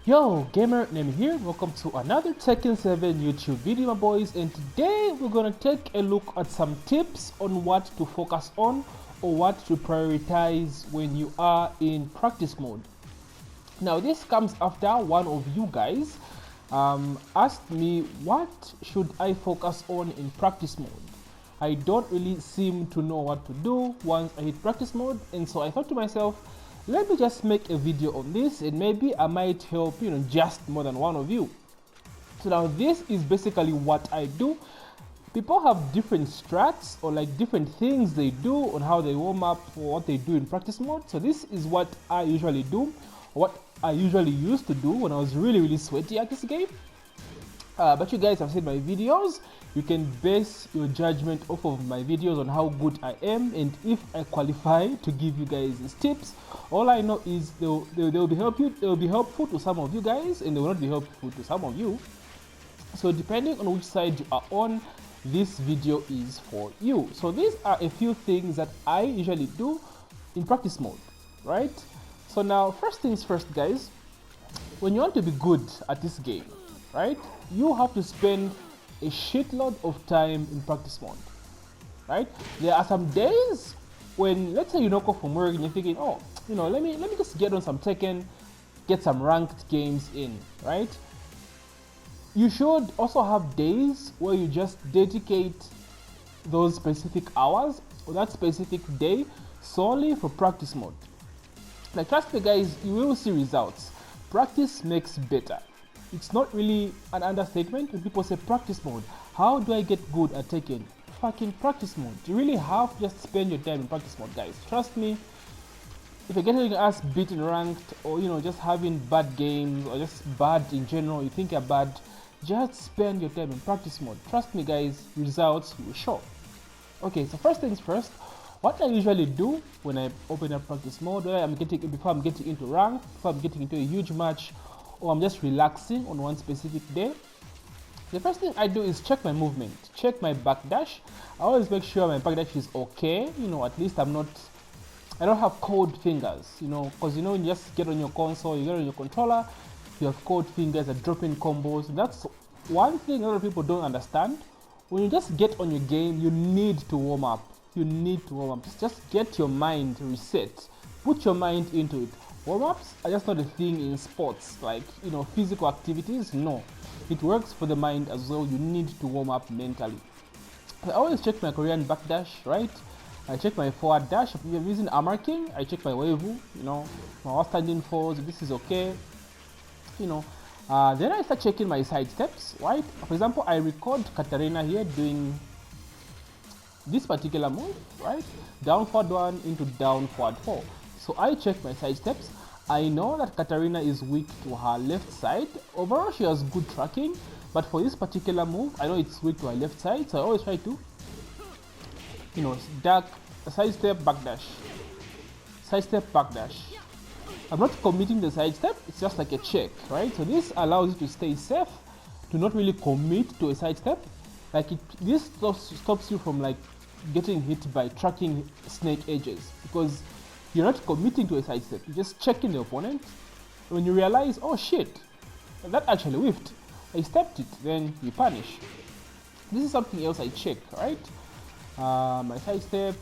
Yo, gamer name here. Welcome to another Tekken 7 YouTube video, my boys. And today we're gonna take a look at some tips on what to focus on or what to prioritize when you are in practice mode. Now, this comes after one of you guys asked me, what should I focus on in practice mode? I don't really seem to know what to do once I hit practice mode, and so I thought to myself, let me just make a video on this and maybe I might help just more than one of you. So now this is basically what I do. People have different strats or like different things they do on how they warm up or what they do in practice mode. So this is what I usually do, what I usually used to do when I was really sweaty at this game. But you guys have seen my videos. You can base your judgment off of my videos on how good I am and if I qualify to give you guys these tips. All I know is they'll be helpful to some of you guys and they will not be helpful to some of you. So depending on which side you are on, this video is for you. So these are a few things that I usually do in practice mode, right? So now, first things first, guys, when you want to be good at this game, right, you have to spend a shitload of time in practice mode, right? There are some days when, let's say you knock off from work and you're thinking, oh, let me just get on some Tekken, get some ranked games in, right? You should also have days where you just dedicate those specific hours or that specific day solely for practice mode. Like, trust me guys, you will see results. Practice makes better. It's not really an understatement when people say practice mode. How do I get good at Tekken? Fucking practice mode. You really have to just spend your time in practice mode, guys. Trust me. If you're getting your ass beaten ranked, or just having bad games, or just bad in general, you think you're bad, just spend your time in practice mode. Trust me, guys. Results will show. Okay, so first things first. What I usually do when I open up practice mode, before I'm getting into rank, before I'm getting into a huge match, or I'm just relaxing on one specific day, the first thing I do is check my movement, check my backdash. I always make sure my backdash is okay. At least I don't have cold fingers, because you just get on your console, you get on your controller, you have cold fingers that drop in combos. That's one thing a lot of people don't understand. When you just get on your game, you need to warm up. You need to warm up. Just get your mind reset. Put your mind into it. Warm-ups are just not a thing in sports, like physical activities. No, it works for the mind as well. You need to warm up mentally. I always check my Korean backdash, right? I check my forward dash. If I'm using armor king, I check my weiwu, my outstanding falls. This is okay, then I start checking my side steps, right? For example, I record Katarina here doing this particular move, right? Down forward 1 into down forward 4. So I check my side steps. I know that Katarina is weak to her left side. Overall, she has good tracking, but for this particular move, I know it's weak to her left side. So I always try to, duck, side step, backdash, side step, backdash. I'm not committing the side step. It's just like a check, right? So this allows you to stay safe, to not really commit to a side step. This stops you from like getting hit by tracking snake edges, because you're not committing to a side step. You're just checking the opponent. When you realize, oh shit, that actually whiffed, I stepped it, then you punish. This is something else I check, right? My side step,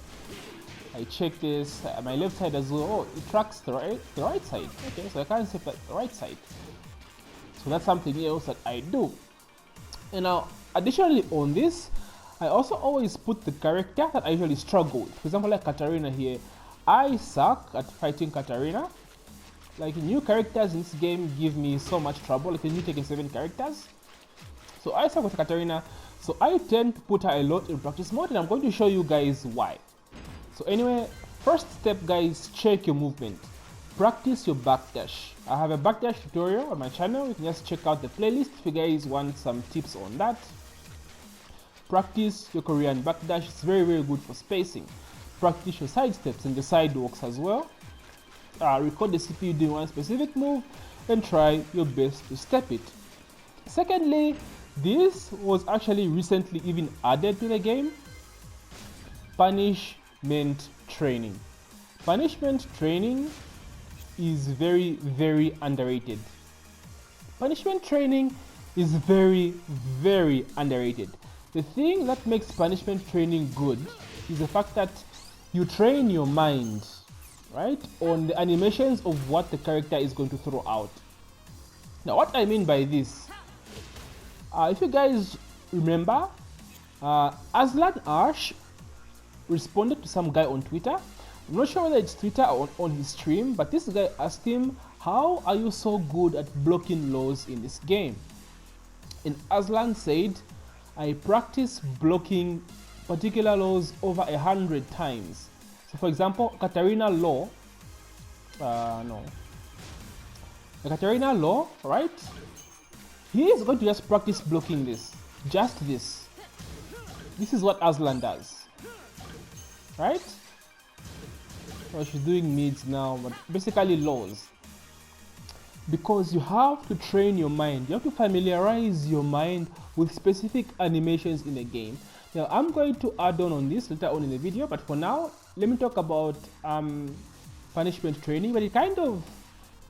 I check this. My left side as well. Oh, it tracks the right side. Okay, so I can't step at the right side. So that's something else that I do. And now, additionally on this, I also always put the character that I usually struggle with. For example, like Katarina here. I suck at fighting Katarina. Like, new characters in this game give me so much trouble, like the new Tekken 7 characters. So I suck with Katarina, so I tend to put her a lot in practice mode, and I'm going to show you guys why. So anyway, first step guys, check your movement. Practice your backdash. I have a backdash tutorial on my channel. You can just check out the playlist if you guys want some tips on that. Practice your Korean backdash. It's very good for spacing. Practice your side steps and the sidewalks as well. Record the CPU doing one specific move and try your best to step it. Secondly, this was actually recently even added to the game. Punishment training. Punishment training is very underrated. Punishment training is very, very underrated. The thing that makes punishment training good is the fact that you train your mind, right, on the animations of what the character is going to throw out. Now, what I mean by this, if you guys remember, Aslan Ash responded to some guy on Twitter. I'm not sure whether it's Twitter or on his stream, but this guy asked him, how are you so good at blocking laws in this game? And Aslan said, I practice blocking particular laws over 100 times. So for example, Katarina law, the Katarina law, right? He is going to just practice blocking this, just this. This is what Aslan does, right? Well, she's doing mids now, but basically laws. Because you have to train your mind, you have to familiarize your mind with specific animations in the game. Now I'm going to add on this later on in the video, but for now, let me talk about punishment training, but it kind of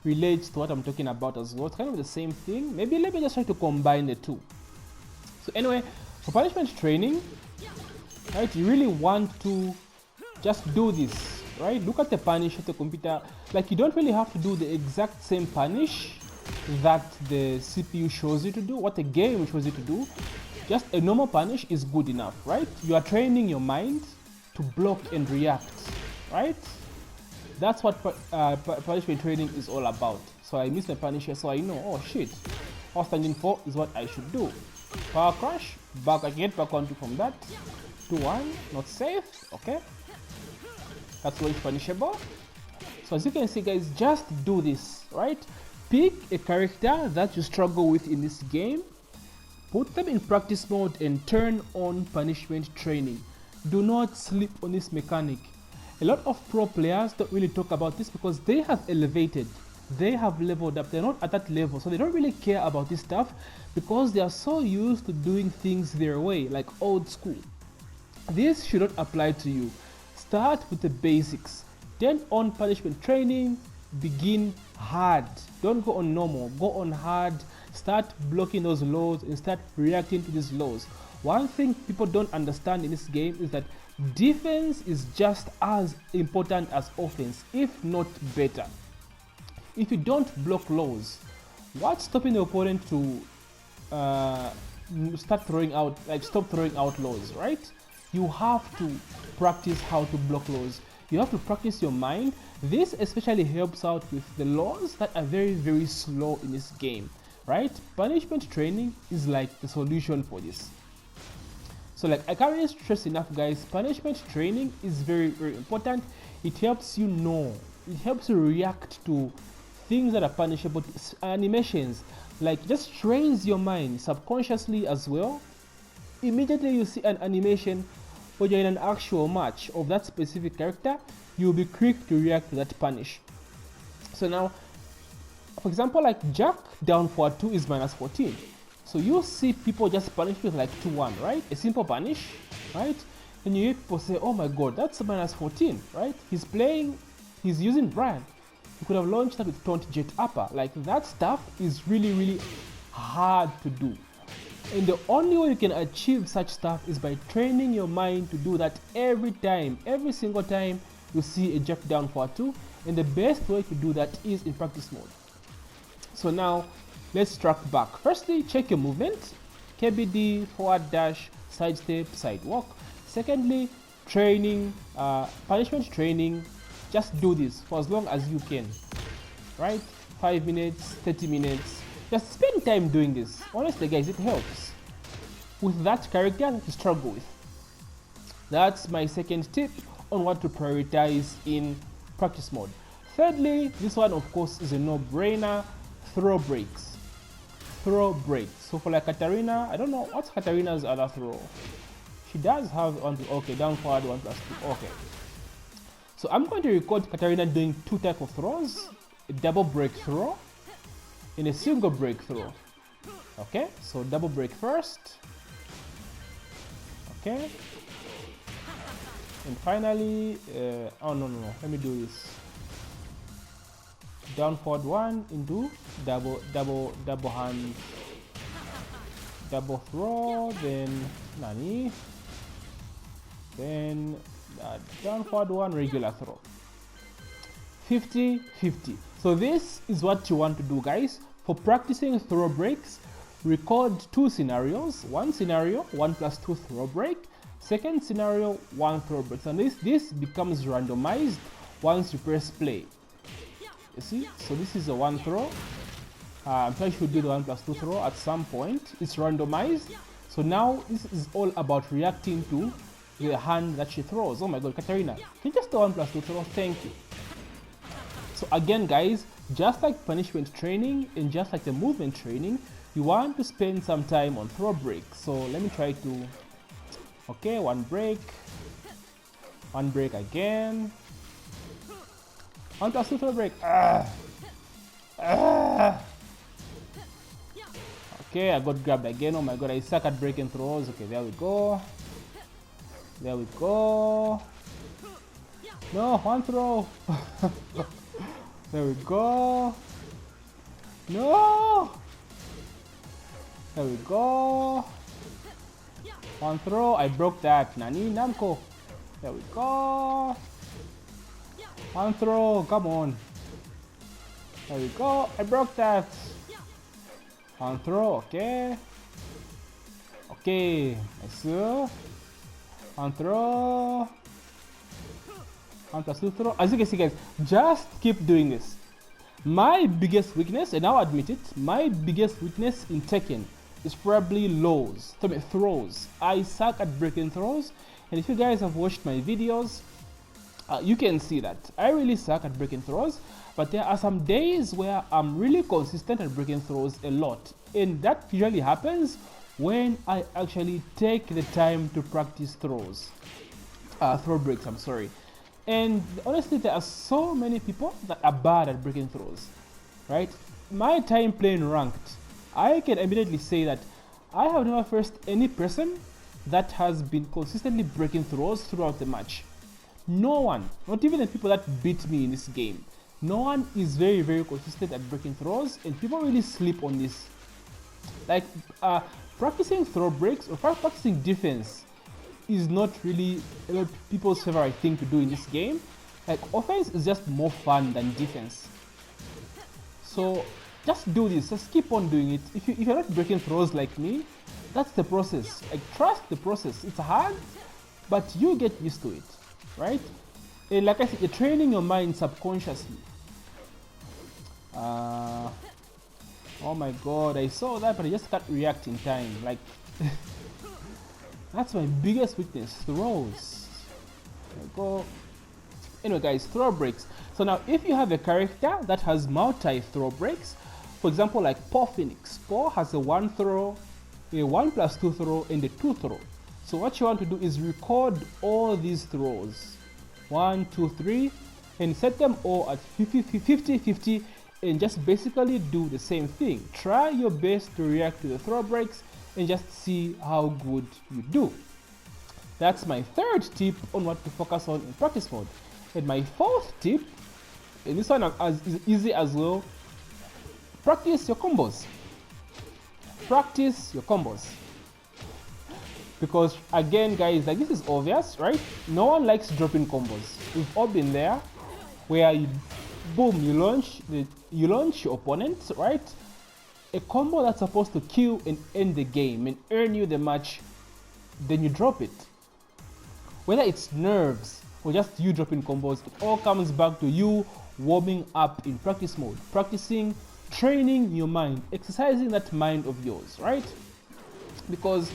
relates to what I'm talking about as well. It's kind of the same thing. Maybe let me just try to combine the two. So anyway, for punishment training, right, you really want to just do this, right? Look at the punish at the computer. Like, you don't really have to do the exact same punish that the CPU shows you to do, what the game shows you to do. Just a normal punish is good enough, right? You are training your mind to block and react, right? That's what punishment training is all about. So I missed the punish here, so I know, oh shit, all standing for is what I should do. Power crash, back again, back onto from that. 2-1, not safe, okay? That's what is punishable. So as you can see, guys, just do this, right? Pick a character that you struggle with in this game, put them in practice mode and turn on punishment training. Do not sleep on this mechanic. A lot of pro players don't really talk about this because they have elevated, they have leveled up, they're not at that level, so they don't really care about this stuff because they are so used to doing things their way, like old school. This should not apply to you. Start with the basics. Then on punishment training, begin hard. Don't go on normal, go on hard. Start blocking those laws and start reacting to these laws. One thing people don't understand in this game is that defense is just as important as offense, if not better. If you don't block laws, what's stopping the opponent to stop throwing out laws, right? You have to practice how to block laws. You have to practice your mind. This especially helps out with the laws that are very, very slow in this game, right? Punishment training is like the solution for this. So like, I can't really stress enough, guys, punishment training is very, very important. It helps you know, it helps you react to things that are punishable, animations, like just trains your mind subconsciously as well. Immediately you see an animation or you're in an actual match of that specific character, you'll be quick to react to that punish. So now, for example, like Jack down for 2 is -14. So you see people just punish with like 2-1, right? A simple punish, right? And you hear people say, oh my god, that's -14, right? He's using Brian. He could have launched that with taunt jet upper. Like, that stuff is really, really hard to do. And the only way you can achieve such stuff is by training your mind to do that every time, every single time you see a Jack down for 2. And the best way to do that is in practice mode. So now, let's track back. Firstly, check your movement. KBD, forward dash, side step, side walk. Secondly, training, punishment training. Just do this for as long as you can, right? 5 minutes, 30 minutes. Just spend time doing this. Honestly, guys, it helps with that character that you struggle with. That's my second tip on what to prioritize in practice mode. Thirdly, this one, of course, is a no-brainer. Throw breaks. Throw breaks. So for like Katarina, I don't know what's Katarina's other throw. She does have one, okay, down forward 1+2. Okay. So I'm going to record Katarina doing 2 types of throws, a double break throw and a single break throw. Okay, so double break first. Okay. And finally, oh no, let me do this. down forward 1 into double hand, double throw, then nani, then down forward 1 regular throw. 50-50. So this is what you want to do, guys. For practicing throw breaks, record 2 scenarios. One scenario, 1 plus 2 throw break. Second scenario, 1 throw break. And this becomes randomized once you press play. You see? So this is a 1 throw. I'm sure you should do the 1 plus 2 throw at some point. It's randomized. So now this is all about reacting to the hand that she throws. Oh my god, Katarina, can you just do 1 plus 2 throw? Thank you. So again, guys, just like punishment training and just like the movement training, you want to spend some time on throw break. So let me try to, okay, 1 break again, 1 plus 2 throw break. Okay, I got grabbed again. Oh my god, I suck at breaking throws. Okay, there we go. There we go. No, 1 throw. There we go. No. There we go. 1 throw. I broke that. Nani Namco. There we go. 1 throw. Come on. There we go. I broke that. 1 throw. Okay. Okay. Nice. 1 throw. 1 plus 2 throw. As you can see, guys, just keep doing this. My biggest weakness, and I'll admit it, my biggest weakness in Tekken is probably throws. I suck at breaking throws, and if you guys have watched my videos, you can see that I really suck at breaking throws. But there are some days where I'm really consistent at breaking throws a lot, and that usually happens when I actually take the time to practice throws, throw breaks. I'm sorry. And honestly, there are so many people that are bad at breaking throws, right? My time playing ranked, I can immediately say that I have never faced any person that has been consistently breaking throws throughout the match. No one, not even the people that beat me in this game. No one is very, very consistent at breaking throws, and people really sleep on this. Like, practicing throw breaks or practicing defense is not really people's favorite thing to do in this game. Like, offense is just more fun than defense. So just do this, just keep on doing it. If you're not breaking throws like me, that's the process. Like, trust the process. It's hard, but you get used to it, right? And like I said, you're training your mind subconsciously. Oh my god, I saw that, but I just can't react in time. Like, that's my biggest weakness, throws. There we go. Anyway, guys, throw breaks. So now, if you have a character that has multi throw breaks, for example, like Paw Phoenix. Paw has a 1 throw, a 1 plus 2 throw, and a 2 throw. So what you want to do is record all these throws, 1, 2, 3, and set them all at 50-50, and just basically do the same thing. Try your best to react to the throw breaks and just see how good you do. That's my 3rd tip on what to focus on in practice mode. And my 4th tip, and this one is easy as well, practice your combos. Practice your combos. Because again, guys, like, this is obvious, right? No one likes dropping combos. We've all been there, where you boom, you launch your opponent, right? A combo that's supposed to kill and end the game and earn you the match, then you drop it. Whether it's nerves or just you dropping combos, it all comes back to you warming up in practice mode, practicing, training your mind, exercising that mind of yours, right? Because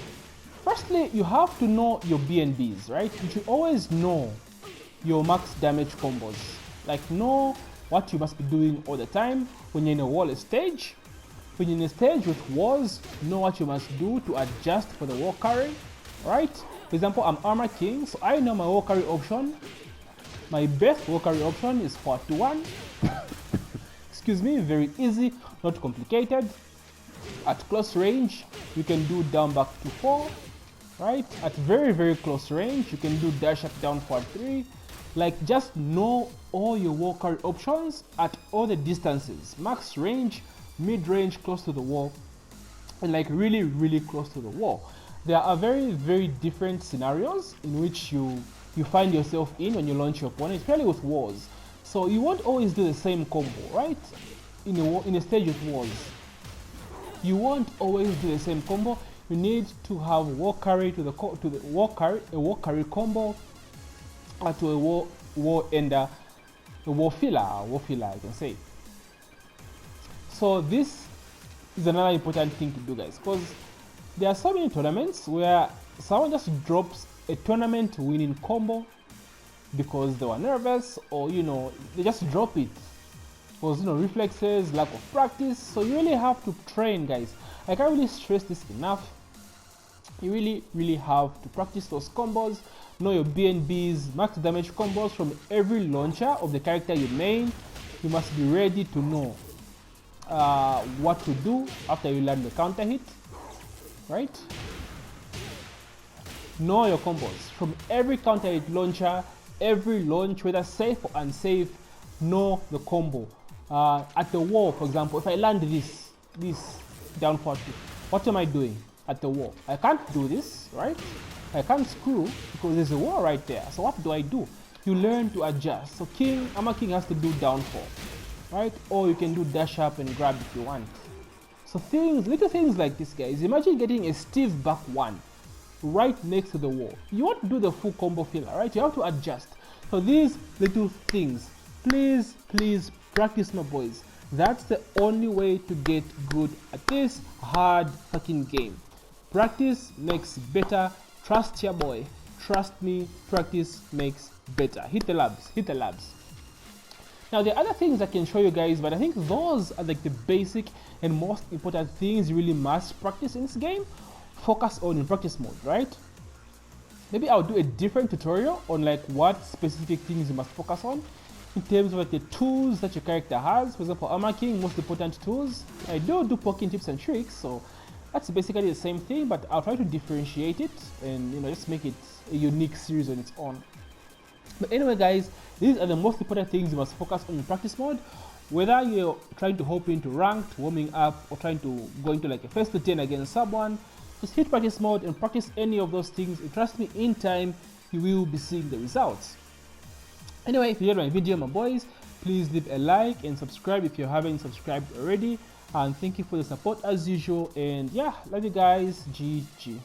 firstly, you have to know your BNBs, right? You should always know your max damage combos. Like, know what you must be doing all the time. When you're in a wall stage, when you're in a stage with walls, know what you must do to adjust for the wall carry, right? For example, I'm Armor King, so I know my wall carry option. My best wall carry option is 4-1. Excuse me, very easy, not complicated. At close range, you can do down back to 4, right? At very, very close range, you can do dash up down forward 3. Like, just know all your wall carry options at all the distances: max range, mid range, close to the wall, and like really close to the wall. There are very different scenarios in which you find yourself in when you launch your opponent, especially with wars. So you won't always do the same combo, right? In a stage with wars, you won't always do the same combo. You need to have war carry to the war carry combo, to a war ender, a war filler I can say. So this is another important thing to do, guys, because there are so many tournaments where someone just drops a tournament winning combo because they were nervous, or they just drop it because reflexes, lack of practice. So you really have to train, guys. I can't really stress this enough. You really have to practice those combos, know your BNBs, max damage combos from every launcher of the character you main. You must be ready to know what to do after you learn the counter hit, right? Know your combos from every counter hit launcher, every launch, whether safe or unsafe. Know the combo. At the wall, for example, if I land this down forward, what am I doing at the wall? I can't do this, right? I can't screw because there's a wall right there. So what do? You learn to adjust. So Armor King has to do downfall, right? Or you can do dash up and grab if you want. So little things like this, guys. Imagine getting a Steve back one right next to the wall. You want to do the full combo filler, right? You have to adjust. So these little things, please practice, my boys. That's the only way to get good at this hard fucking game. Practice makes better. Trust your boy. Trust me, practice makes better. Hit the labs. Now there are other things I can show you guys, but I think those are like the basic and most important things you really must practice in this game. Focus on in practice mode, right? Maybe I'll do a different tutorial on like what specific things you must focus on in terms of like the tools that your character has. For example, Armor King, most important tools. I do poking tips and tricks, so that's basically the same thing, but I'll try to differentiate it and just make it a unique series on its own. But anyway, guys, these are the most important things you must focus on in practice mode. Whether you're trying to hop into ranked, warming up, or trying to go into like a first to 10 against someone, just hit practice mode and practice any of those things, and trust me, in time you will be seeing the results. Anyway, if you enjoyed my video, my boys, please leave a like and subscribe if you haven't subscribed already. And thank you for the support as usual, and yeah, love you guys. GG.